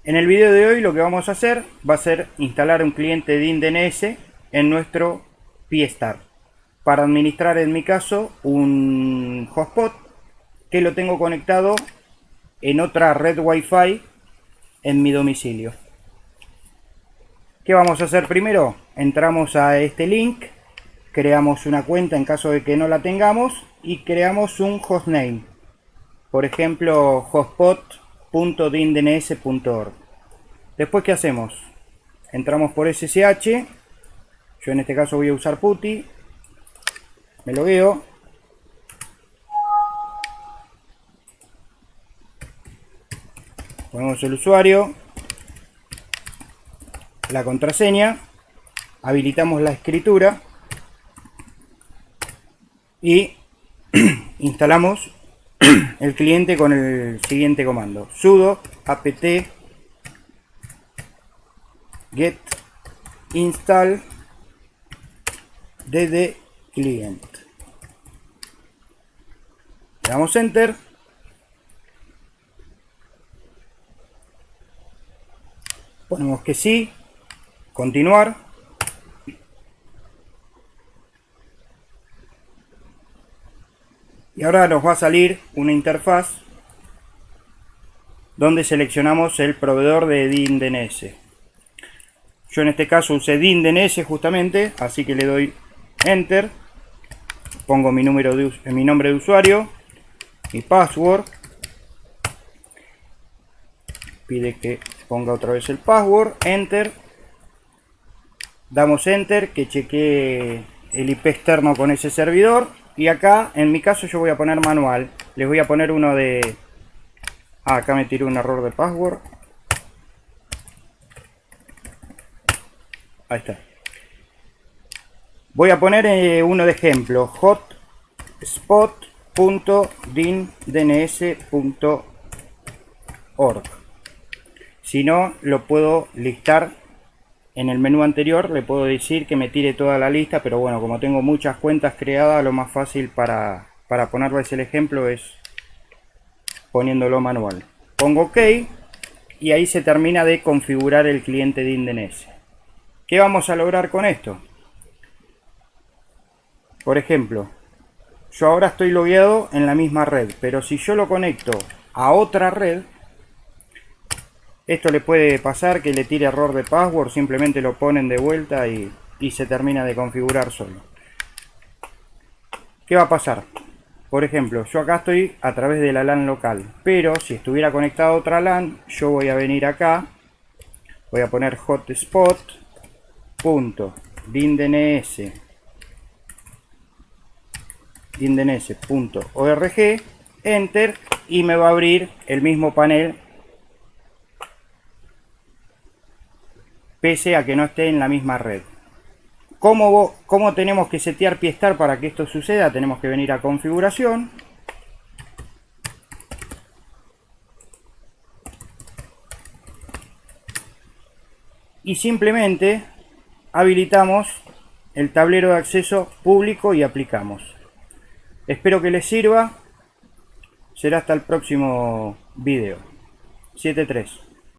En el video de hoy lo que vamos a hacer va a ser instalar un cliente DIN DNS en nuestro Pi-Star para administrar, en mi caso, un hotspot que lo tengo conectado en otra red Wi-Fi en mi domicilio. ¿Qué vamos a hacer primero? Entramos a este link, creamos una cuenta en caso de que no la tengamos y creamos un hostname. Por ejemplo, hotspot.dindns.org. Después, ¿qué hacemos? Entramos por SSH. Yo en este caso voy a usar PuTTY. Me logueo. Ponemos el usuario, la contraseña, habilitamos la escritura y instalamos el cliente con el siguiente comando: sudo apt get install dd client. Le damos enter. Ponemos que sí, continuar. Y ahora nos va a salir una interfaz donde seleccionamos el proveedor de DIN DNS. Yo en este caso usé DIN DNS justamente, así que le doy enter. Pongo mi nombre de usuario, mi password. Pide que ponga otra vez el password, enter. Damos enter, que chequee el IP externo con ese servidor. Y acá, en mi caso, yo voy a poner manual. Les voy a poner uno de... acá me tiró un error de password. Ahí está. Voy a poner uno de ejemplo. hotspot.dindns.org. Si no, lo puedo listar en el menú anterior. Le puedo decir que me tire toda la lista, pero bueno, como tengo muchas cuentas creadas, lo más fácil para ponerles el ejemplo es poniéndolo manual. Pongo OK y ahí se termina de configurar el cliente DIN DNS. ¿Qué vamos a lograr con esto? Por ejemplo, yo ahora estoy logueado en la misma red, pero si yo lo conecto a otra red, esto le puede pasar que le tire error de password, simplemente lo ponen de vuelta y se termina de configurar solo. ¿Qué va a pasar? Por ejemplo, yo acá estoy a través de la LAN local, pero si estuviera conectado a otra LAN, yo voy a venir acá, voy a poner hotspot.dindns.org, enter, y me va a abrir el mismo panel pese a que no esté en la misma red. ¿Cómo tenemos que setear Pi-Star para que esto suceda? Tenemos que venir a configuración. Y simplemente habilitamos el tablero de acceso público y aplicamos. Espero que les sirva. Será hasta el próximo video. 7.3.